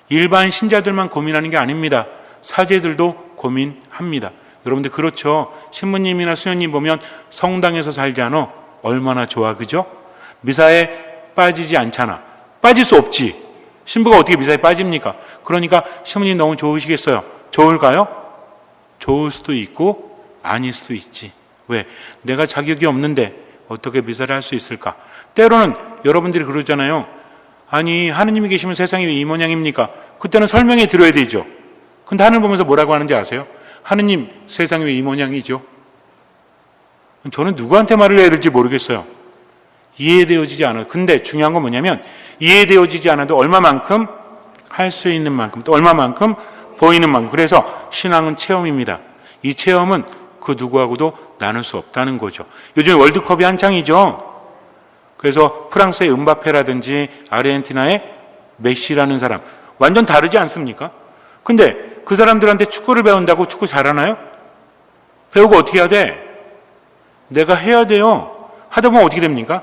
일반 신자들만 고민하는 게 아닙니다. 사제들도 고민합니다. 여러분들 그렇죠? 신부님이나 수녀님 보면 성당에서 살지 않아? 얼마나 좋아, 그죠? 미사에 빠지지 않잖아. 빠질 수 없지. 신부가 어떻게 미사에 빠집니까? 그러니까 신부님 너무 좋으시겠어요? 좋을까요? 좋을 수도 있고 아닐 수도 있지. 왜? 내가 자격이 없는데 어떻게 미사를 할 수 있을까? 때로는 여러분들이 그러잖아요. 아니, 하느님이 계시면 세상이 왜 이 모양입니까? 그때는 설명해 드려야 되죠. 근데 하늘 보면서 뭐라고 하는지 아세요? 하느님, 세상이 왜 이 모양이죠? 저는 누구한테 말을 해야 될지 모르겠어요. 이해되어지지 않아요. 근데 중요한 건 뭐냐면 이해되어지지 않아도 얼마만큼 할 수 있는 만큼, 또 얼마만큼 보이는 만큼. 그래서 신앙은 체험입니다. 이 체험은 그 누구하고도 나눌 수 없다는 거죠. 요즘에 월드컵이 한창이죠. 그래서 프랑스의 음바페라든지 아르헨티나의 메시라는 사람 완전 다르지 않습니까? 근데 그 사람들한테 축구를 배운다고 축구 잘하나요? 배우고 어떻게 해야 돼? 내가 해야 돼요. 하다 보면 어떻게 됩니까?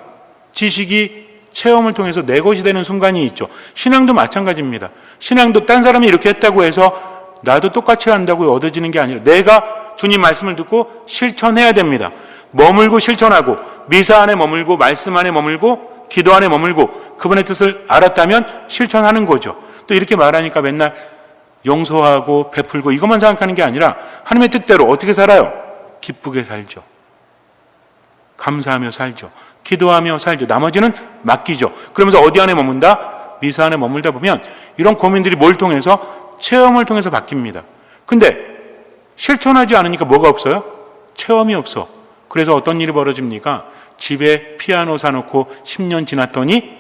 지식이 체험을 통해서 내 것이 되는 순간이 있죠. 신앙도 마찬가지입니다. 신앙도 딴 사람이 이렇게 했다고 해서 나도 똑같이 한다고 얻어지는 게 아니라 내가 주님 말씀을 듣고 실천해야 됩니다. 머물고 실천하고 미사 안에 머물고 말씀 안에 머물고 기도 안에 머물고 그분의 뜻을 알았다면 실천하는 거죠. 또 이렇게 말하니까 맨날 용서하고 베풀고 이것만 생각하는 게 아니라 하나님의 뜻대로 어떻게 살아요? 기쁘게 살죠. 감사하며 살죠. 기도하며 살죠. 나머지는 맡기죠. 그러면서 어디 안에 머문다? 미사 안에 머물다 보면 이런 고민들이 뭘 통해서? 체험을 통해서 바뀝니다. 근데 실천하지 않으니까 뭐가 없어요? 체험이 없어. 그래서 어떤 일이 벌어집니까? 집에 피아노 사놓고 10년 지났더니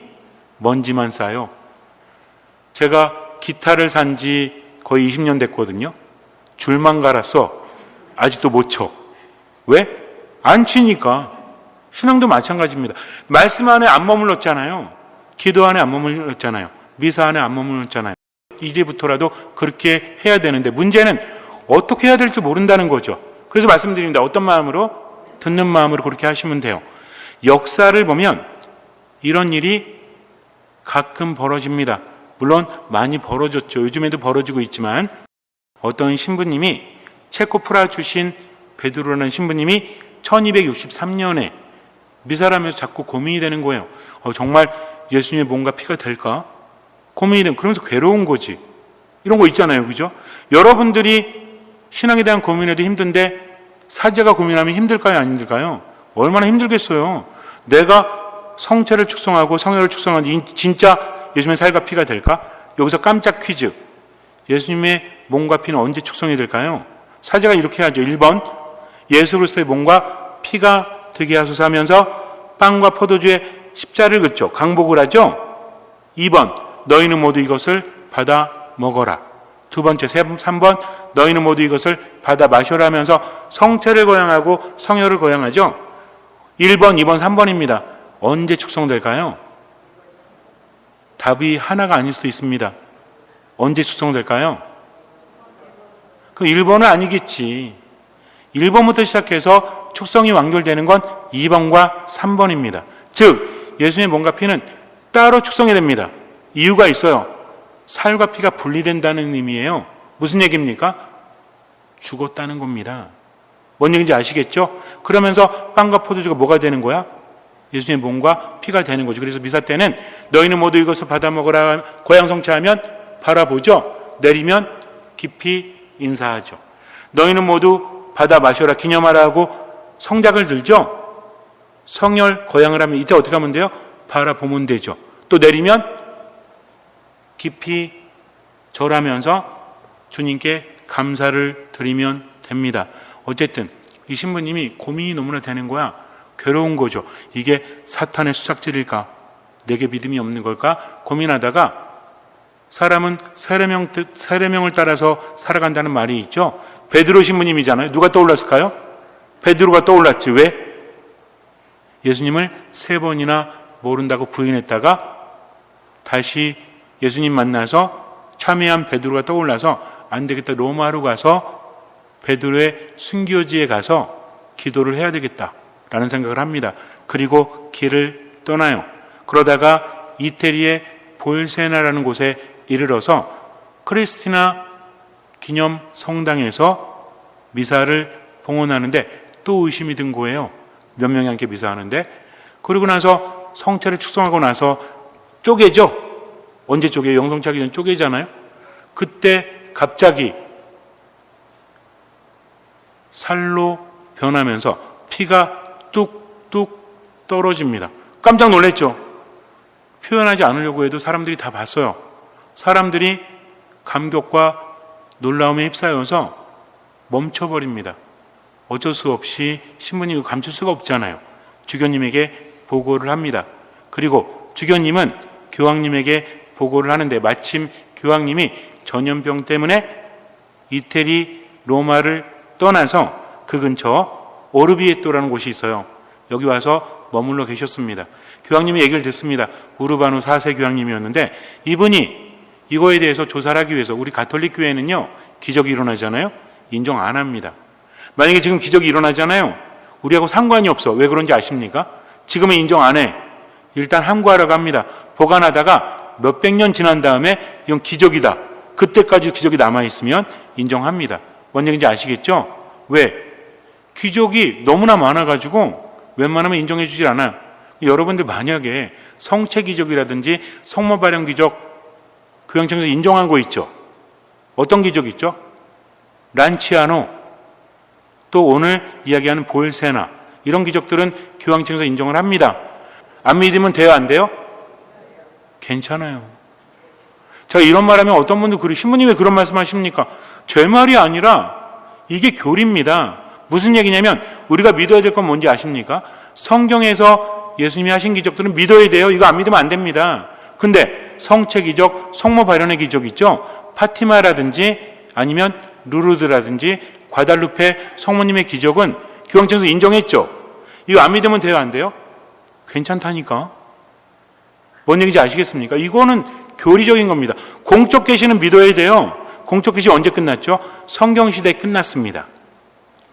먼지만 쌓여. 제가 기타를 산 지 거의 20년 됐거든요. 줄만 갈았어. 아직도 못 쳐. 왜? 안 치니까. 신앙도 마찬가지입니다. 말씀 안에 안 머물렀잖아요. 기도 안에 안 머물렀잖아요. 미사 안에 안 머물렀잖아요. 이제부터라도 그렇게 해야 되는데 문제는 어떻게 해야 될지 모른다는 거죠. 그래서 말씀드립니다. 어떤 마음으로? 듣는 마음으로 그렇게 하시면 돼요. 역사를 보면 이런 일이 가끔 벌어집니다. 물론 많이 벌어졌죠. 요즘에도 벌어지고 있지만 어떤 신부님이 체코 프라 출신 베드로라는 신부님이 1263년에 미사를 하면서 자꾸 고민이 되는 거예요. 정말 예수님의 몸과 피가 될까? 고민이 되는, 그러면서 괴로운 거지. 이런 거 있잖아요. 그죠? 여러분들이 신앙에 대한 고민해도 힘든데 사제가 고민하면 힘들까요? 안 힘들까요? 얼마나 힘들겠어요. 내가 성체를 축성하고 성혈을 축성하는 진짜 예수님의 살과 피가 될까? 여기서 깜짝 퀴즈. 예수님의 몸과 피는 언제 축성이 될까요? 사제가 이렇게 하죠. 1번 예수 그리스도의 몸과 피가 되게 하소서 하면서 빵과 포도주에 십자를 긋죠. 강복을 하죠. 2번 너희는 모두 이것을 받아 먹어라. 두 번째 3번 너희는 모두 이것을 받아 마셔라 하면서 성체를 거양하고 성혈을 거양하죠. 1번, 2번, 3번입니다. 언제 축성될까요? 답이 하나가 아닐 수도 있습니다. 언제 축성될까요? 그 1번은 아니겠지. 1번부터 시작해서 축성이 완결되는 건 2번과 3번입니다. 즉 예수님의 몸과 피는 따로 축성이 됩니다. 이유가 있어요. 살과 피가 분리된다는 의미예요. 무슨 얘기입니까? 죽었다는 겁니다. 뭔 얘기인지 아시겠죠? 그러면서 빵과 포도주가 뭐가 되는 거야? 예수님의 몸과 피가 되는 거죠. 그래서 미사 때는 너희는 모두 이것을 받아 먹으라 고향성취하면 바라보죠. 내리면 깊이 인사하죠. 너희는 모두 받아 마셔라 기념하라 하고 성작을 들죠. 성혈 거양을 하면 이때 어떻게 하면 돼요? 바라보면 되죠. 또 내리면 깊이 절하면서 주님께 감사를 드리면 됩니다. 어쨌든 이 신부님이 고민이 너무나 되는 거야. 괴로운 거죠. 이게 사탄의 수작질일까? 내게 믿음이 없는 걸까? 고민하다가 사람은 세례명을 따라서 살아간다는 말이 있죠. 베드로 신부님이잖아요. 누가 떠올랐을까요? 베드로가 떠올랐지. 왜? 예수님을 3번이나 모른다고 부인했다가 다시 예수님 만나서 참회한 베드로가 떠올라서 안 되겠다. 로마로 가서 베드로의 순교지에 가서 기도를 해야 되겠다라는 생각을 합니다. 그리고 길을 떠나요. 그러다가 이태리의 볼세나라는 곳에 이르러서 크리스티나 기념 성당에서 미사를 봉헌하는데 또 의심이 든 거예요. 몇 명이 함께 미사하는데. 그러고 나서 성체를 축성하고 나서 쪼개죠. 언제 쪼개요? 영성차기 전 쪼개잖아요. 그때 갑자기 살로 변하면서 피가 뚝뚝 떨어집니다. 깜짝 놀랐죠. 표현하지 않으려고 해도 사람들이 다 봤어요. 사람들이 감격과 놀라움에 휩싸여서 멈춰버립니다. 어쩔 수 없이 신부님이 감출 수가 없잖아요. 주교님에게 보고를 합니다. 그리고 주교님은 교황님에게 보고를 하는데 마침 교황님이 전염병 때문에 이태리 로마를 떠나서 그 근처 오르비에토라는 곳이 있어요. 여기 와서 머물러 계셨습니다. 교황님이 얘기를 듣습니다. 우르바누 4세 교황님이었는데 이분이 이거에 대해서 조사를 하기 위해서 우리 가톨릭 교회는요, 기적이 일어나잖아요. 인정 안 합니다. 만약에 지금 기적이 일어나잖아요. 우리하고 상관이 없어. 왜 그런지 아십니까? 지금은 인정 안 해. 일단 함구하라고 합니다. 보관하다가 몇백 년 지난 다음에 이건 기적이다. 그때까지 기적이 남아있으면 인정합니다. 뭔 얘기인지 아시겠죠? 왜? 기적이 너무나 많아가지고 웬만하면 인정해 주질 않아요. 여러분들 만약에 성체 기적이라든지 성모 발현 기적 교황청에서 인정한 거 있죠? 어떤 기적 있죠? 란치아노, 또 오늘 이야기하는 볼세나, 이런 기적들은 교황청에서 인정을 합니다. 안 믿으면 돼요, 안 돼요? 괜찮아요. 제가 이런 말하면 어떤 분도 그래, 신부님 왜 그런 말씀 하십니까? 제 말이 아니라 이게 교리입니다. 무슨 얘기냐면 우리가 믿어야 될 건 뭔지 아십니까? 성경에서 예수님이 하신 기적들은 믿어야 돼요. 이거 안 믿으면 안 됩니다. 근데 성체 기적, 성모 발현의 기적 있죠? 파티마라든지 아니면 루르드라든지 과달루페 성모님의 기적은 교황청에서 인정했죠. 이거 안 믿으면 돼요, 안 돼요? 괜찮다니까. 뭔 얘기인지 아시겠습니까? 이거는 교리적인 겁니다. 공적 계시는 믿어야 돼요. 공적 계시 언제 끝났죠? 성경시대에 끝났습니다.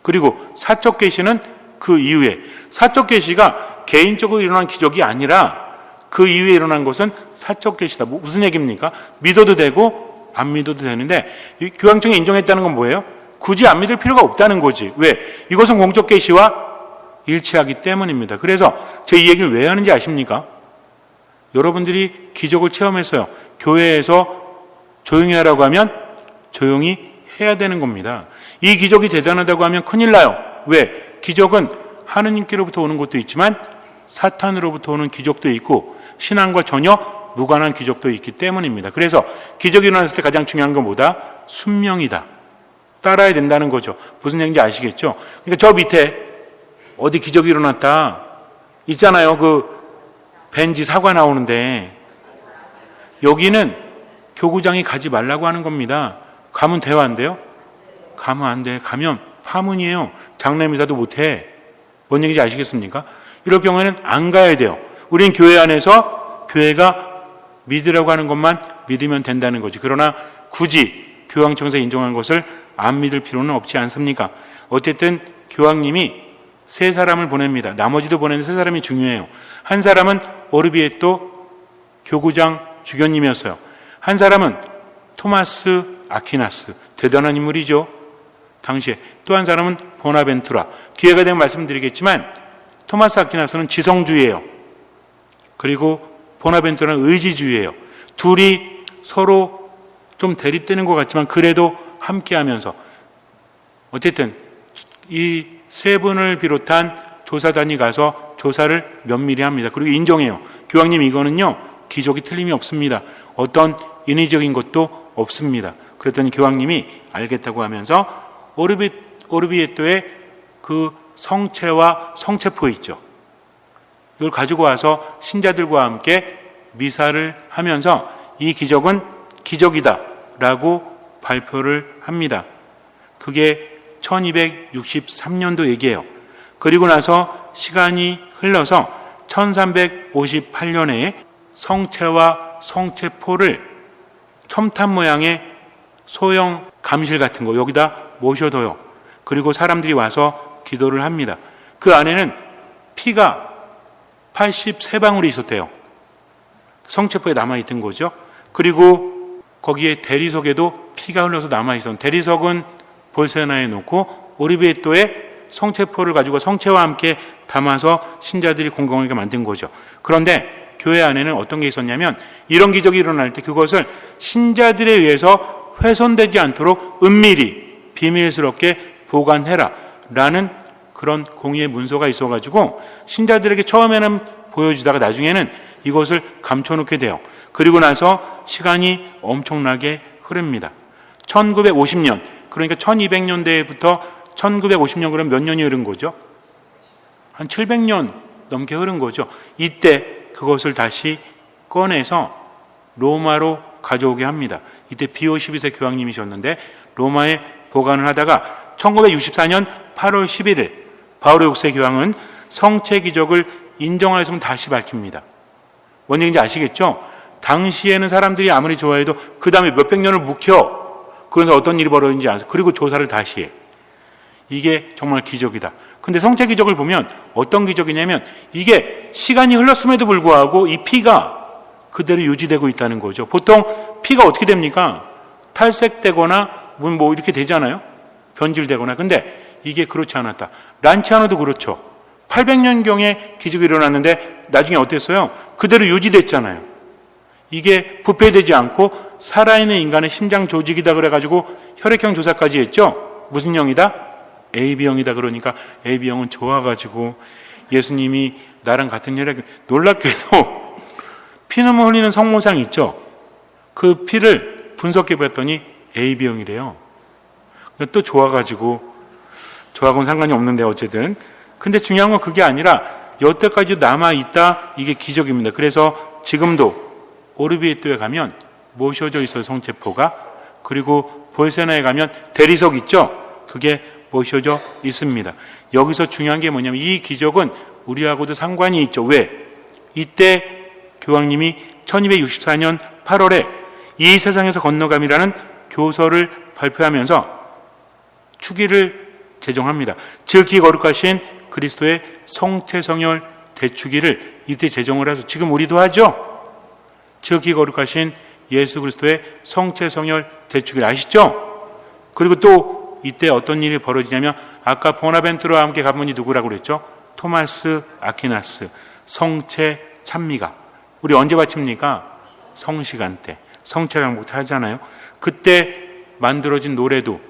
그리고 사적 계시는 그 이후에, 사적 계시가 개인적으로 일어난 기적이 아니라 그 이후에 일어난 것은 사적 계시다. 무슨 얘기입니까? 믿어도 되고 안 믿어도 되는데 교황청이 인정했다는 건 뭐예요? 굳이 안 믿을 필요가 없다는 거지. 왜? 이것은 공적 계시와 일치하기 때문입니다. 그래서 제 이 얘기를 왜 하는지 아십니까? 여러분들이 기적을 체험했어요. 교회에서 조용히 하라고 하면 조용히 해야 되는 겁니다. 이 기적이 대단하다고 하면 큰일 나요. 왜? 기적은 하느님께로부터 오는 것도 있지만 사탄으로부터 오는 기적도 있고 신앙과 전혀 무관한 기적도 있기 때문입니다. 그래서 기적이 일어났을 때 가장 중요한 건 뭐다? 순명이다. 따라야 된다는 거죠. 무슨 얘기인지 아시겠죠? 그러니까 저 밑에 어디 기적이 일어났다 있잖아요. 그 벤지 사과 나오는데 여기는 교구장이 가지 말라고 하는 겁니다. 가면 돼요, 안 돼요? 가면 안 돼. 가면 파문이에요. 장례미사도 못해. 뭔 얘기인지 아시겠습니까? 이럴 경우에는 안 가야 돼요. 우린 교회 안에서 교회가 믿으라고 하는 것만 믿으면 된다는 거지. 그러나 굳이 교황청에서 인정한 것을 안 믿을 필요는 없지 않습니까? 어쨌든 교황님이 세 사람을 보냅니다. 나머지도 보내는 세 사람이 중요해요. 한 사람은 오르비에토 교구장 주교님이었어요. 한 사람은 토마스 아퀴나스, 대단한 인물이죠. 당시에. 또 한 사람은 보나벤투라. 기회가 되면 말씀드리겠지만 토마스 아퀴나스는 지성주의예요. 그리고 보나벤투라는 의지주의예요. 둘이 서로 좀 대립되는 것 같지만 그래도 함께하면서 어쨌든 이 세 분을 비롯한 조사단이 가서 조사를 면밀히 합니다. 그리고 인정해요. 교황님 이거는요 기적이 틀림이 없습니다. 어떤 인위적인 것도 없습니다. 그랬더니 교황님이 알겠다고 하면서 오르비에토의 그 성체와 성체포 있죠. 이걸 가지고 와서 신자들과 함께 미사를 하면서 이 기적은 기적이다 라고 발표를 합니다. 그게 1263년도 얘기예요. 그리고 나서 시간이 흘러서 1358년에 성체와 성체포를 첨탑 모양의 소형 감실 같은 거 여기다 모셔둬요. 그리고 사람들이 와서 기도를 합니다. 그 안에는 피가 83방울이 있었대요. 성체포에 남아있던 거죠. 그리고 거기에 대리석에도 피가 흘러서 남아있었던, 대리석은 볼세나에 놓고 오리베토에 성체포를 가지고 성체와 함께 담아서 신자들이 공경하게 만든 거죠. 그런데 교회 안에는 어떤 게 있었냐면 이런 기적이 일어날 때 그것을 신자들에 의해서 훼손되지 않도록 은밀히 비밀스럽게 보관해라 라는 그런 공의의 문서가 있어가지고 신자들에게 처음에는 보여주다가 나중에는 이것을 감춰놓게 돼요. 그리고 나서 시간이 엄청나게 흐릅니다. 1950년, 그러니까 1200년대부터 1950년, 그럼 몇 년이 흐른 거죠? 한 700년 넘게 흐른 거죠. 이때 그것을 다시 꺼내서 로마로 가져오게 합니다. 이때 비오 12세 교황님이셨는데 로마에 보관을 하다가 1964년 8월 11일 바오로 6세 교황은 성체 기적을 인정하였음을 다시 밝힙니다. 뭔 얘기인지 아시겠죠? 당시에는 사람들이 아무리 좋아해도 그 다음에 몇백 년을 묵혀. 그래서 어떤 일이 벌어진지 아세요? 그리고 조사를 다시 해. 이게 정말 기적이다. 근데 성체 기적을 보면 어떤 기적이냐면 이게 시간이 흘렀음에도 불구하고 이 피가 그대로 유지되고 있다는 거죠. 보통 피가 어떻게 됩니까? 탈색되거나 뭐 이렇게 되잖아요. 변질되거나. 근데 이게 그렇지 않았다. 란치아노도 그렇죠. 800년경에 기적이 일어났는데 나중에 어땠어요? 그대로 유지됐잖아요. 이게 부패되지 않고 살아있는 인간의 심장 조직이다 그래가지고 혈액형 조사까지 했죠. 무슨 형이다? AB형이다. 그러니까 AB형은 좋아가지고 예수님이 나랑 같은 혈액, 놀랍게도 피눈물 흘리는 성모상 있죠. 그 피를 분석해 봤더니 AB형이래요. 또 좋아가지고, 저하고는 상관이 없는데 어쨌든. 근데 중요한 건 그게 아니라 여태까지 남아있다. 이게 기적입니다. 그래서 지금도 오르비에토에 가면 모셔져 있어요. 성체포가. 그리고 볼세나에 가면 대리석 있죠. 그게 모셔져 있습니다. 여기서 중요한 게 뭐냐면 이 기적은 우리하고도 상관이 있죠. 왜? 이때 교황님이 1264년 8월에 이 세상에서 건너감이라는 교서를 발표하면서 축일을 제정합니다. 지극히 거룩하신 그리스도의 성체성혈 대축일을 이때 제정을 해서 지금 우리도 하죠. 지극히 거룩하신 예수 그리스도의 성체성혈 대축일 아시죠? 그리고 또 이때 어떤 일이 벌어지냐면 아까 보나벤투라와 함께 간 분이 누구라고 그랬죠? 토마스 아퀴나스. 성체 찬미가. 우리 언제 바칩니까? 성시간 때. 성체강복 때 하잖아요. 그때 만들어진 노래도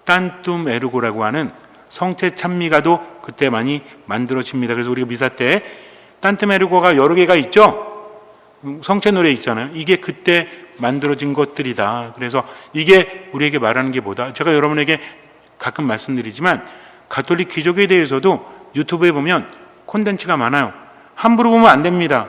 딴툼 에르고라고 하는 성체 찬미가도 그때 많이 만들어집니다. 그래서 우리가 미사 때 딴툼 에르고가 여러 개가 있죠. 성체 노래 있잖아요. 이게 그때 만들어진 것들이다. 그래서 이게 우리에게 말하는 게 뭐다? 제가 여러분에게 가끔 말씀드리지만 가톨릭 기적에 대해서도 유튜브에 보면 콘텐츠가 많아요. 함부로 보면 안 됩니다.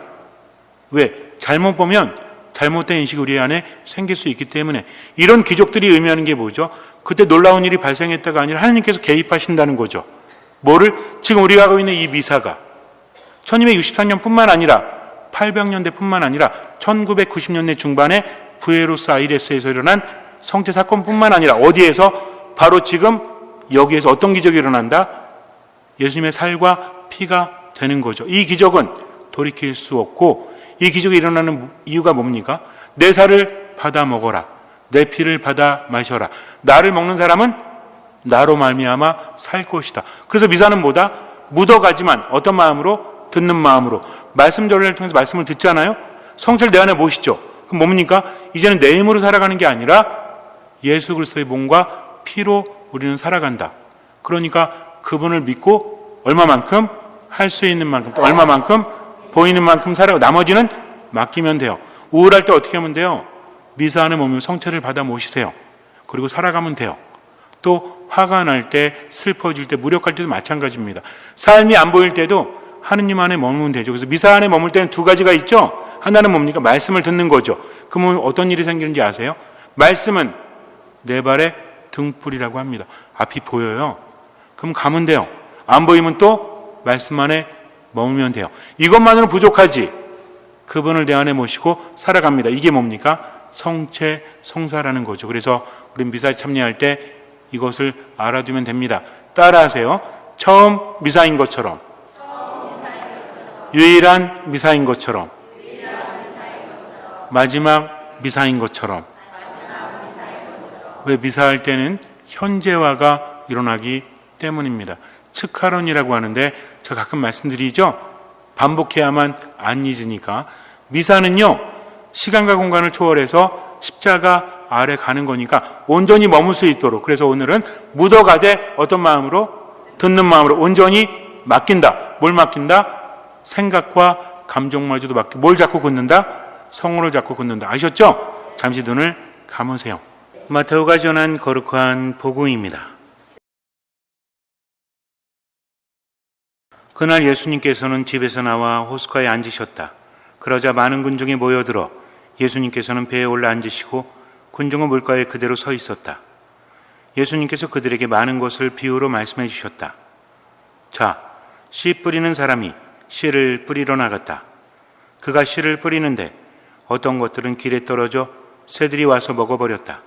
왜? 잘못 보면 잘못된 인식이 우리 안에 생길 수 있기 때문에. 이런 기적들이 의미하는 게 뭐죠? 그때 놀라운 일이 발생했다가 아니라 하나님께서 개입하신다는 거죠. 뭐를? 지금 우리가 하고 있는 이 미사가 1263년뿐만 아니라 800년대 뿐만 아니라 1990년대 중반에 부에노스아이레스에서 일어난 성체 사건뿐만 아니라 어디에서? 바로 지금 여기에서 어떤 기적이 일어난다? 예수님의 살과 피가 되는 거죠. 이 기적은 돌이킬 수 없고 이 기적이 일어나는 이유가 뭡니까? 내 살을 받아 먹어라. 내 피를 받아 마셔라. 나를 먹는 사람은 나로 말미암아 살 것이다. 그래서 미사는 뭐다? 묻어가지만 어떤 마음으로? 듣는 마음으로. 말씀 전례를 통해서 말씀을 듣잖아요. 성체를 내 안에 모시죠. 그럼 뭡니까? 이제는 내 힘으로 살아가는 게 아니라 예수 그리스도의 몸과 피로 우리는 살아간다. 그러니까 그분을 믿고 얼마만큼? 할 수 있는 만큼, 또 얼마만큼? 보이는 만큼 살아가고 나머지는 맡기면 돼요. 우울할 때 어떻게 하면 돼요? 미사 안에 머물며 성체를 받아 모시세요. 그리고 살아가면 돼요. 또 화가 날 때, 슬퍼질 때, 무력할 때도 마찬가지입니다. 삶이 안 보일 때도 하느님 안에 머물면 되죠. 그래서 미사 안에 머물 때는 두 가지가 있죠. 하나는 뭡니까? 말씀을 듣는 거죠. 그러면 어떤 일이 생기는지 아세요? 말씀은 내 발의 등불이라고 합니다. 앞이 보여요. 그럼 가면 돼요. 안 보이면 또 말씀 안에 머물면 돼요. 이것만으로는 부족하지. 그분을 내 안에 모시고 살아갑니다. 이게 뭡니까? 성체, 성사라는 거죠. 그래서 우리 미사에 참여할 때 이것을 알아두면 됩니다. 따라하세요. 처음 미사인 것처럼, 유일한 미사인 것처럼, 마지막 미사인 것처럼. 왜 미사할 때는 현재화가 일어나기 때문입니다. 측하론이라고 하는데 제가 가끔 말씀드리죠. 반복해야만 안 잊으니까. 미사는요, 시간과 공간을 초월해서 십자가 아래 가는 거니까 온전히 머물 수 있도록, 그래서 오늘은 묻어가되 어떤 마음으로? 듣는 마음으로 온전히 맡긴다. 뭘 맡긴다? 생각과 감정마저도 맡기고. 뭘 자꾸 굳는다? 성으로 자꾸 굳는다. 아셨죠? 잠시 눈을 감으세요. 마테오가 전한 거룩한 복음입니다. 그날 예수님께서는 집에서 나와 호숫가에 앉으셨다. 그러자 많은 군중이 모여들어 예수님께서는 배에 올라 앉으시고 군중은 물가에 그대로 서 있었다. 예수님께서 그들에게 많은 것을 비유로 말씀해 주셨다. 자, 씨 뿌리는 사람이 씨를 뿌리러 나갔다. 그가 씨를 뿌리는데 어떤 것들은 길에 떨어져 새들이 와서 먹어버렸다.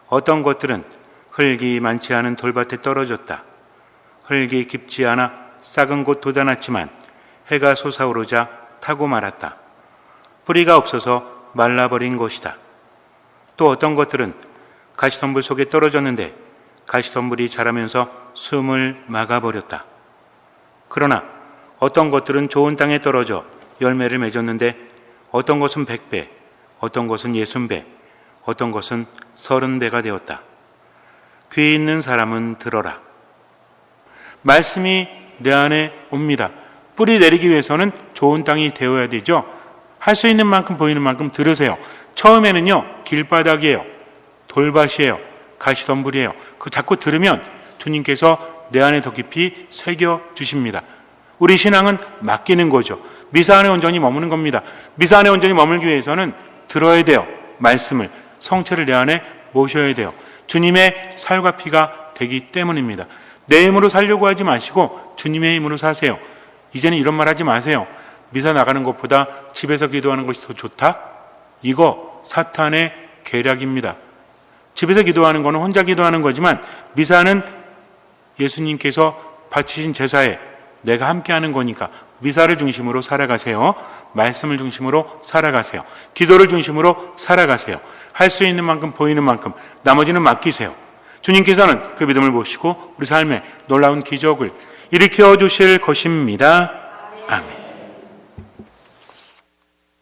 어떤 것들은 흙이 많지 않은 돌밭에 떨어졌다. 흙이 깊지 않아 싹은 곧 돋아났지만 해가 솟아오르자 타고 말았다. 뿌리가 없어서 말라버린 것이다. 또 어떤 것들은 가시덤불 속에 떨어졌는데 가시덤불이 자라면서 숨을 막아버렸다. 그러나 어떤 것들은 좋은 땅에 떨어져 열매를 맺었는데 어떤 것은 100배, 어떤 것은 60배, 어떤 것은 30배가 되었다. 귀 있는 사람은 들어라. 말씀이 내 안에 옵니다. 뿌리 내리기 위해서는 좋은 땅이 되어야 되죠. 할 수 있는 만큼 보이는 만큼 들으세요. 처음에는요, 길바닥이에요. 돌밭이에요. 가시덤불이에요. 그 자꾸 들으면 주님께서 내 안에 더 깊이 새겨 주십니다. 우리 신앙은 맡기는 거죠. 미사 안에 온전히 머무는 겁니다. 미사 안에 온전히 머물기 위해서는 들어야 돼요. 말씀을, 성체를 내 안에 모셔야 돼요. 주님의 살과 피가 되기 때문입니다. 내 힘으로 살려고 하지 마시고 주님의 힘으로 사세요. 이제는 이런 말 하지 마세요. 미사 나가는 것보다 집에서 기도하는 것이 더 좋다? 이거 사탄의 계략입니다. 집에서 기도하는 거는 혼자 기도하는 거지만 미사는 예수님께서 바치신 제사에 내가 함께하는 거니까 미사를 중심으로 살아가세요. 말씀을 중심으로 살아가세요. 기도를 중심으로 살아가세요. 할 수 있는 만큼 보이는 만큼 나머지는 맡기세요. 주님께서는 그 믿음을 보시고 우리 삶에 놀라운 기적을 일으켜 주실 것입니다. 아멘.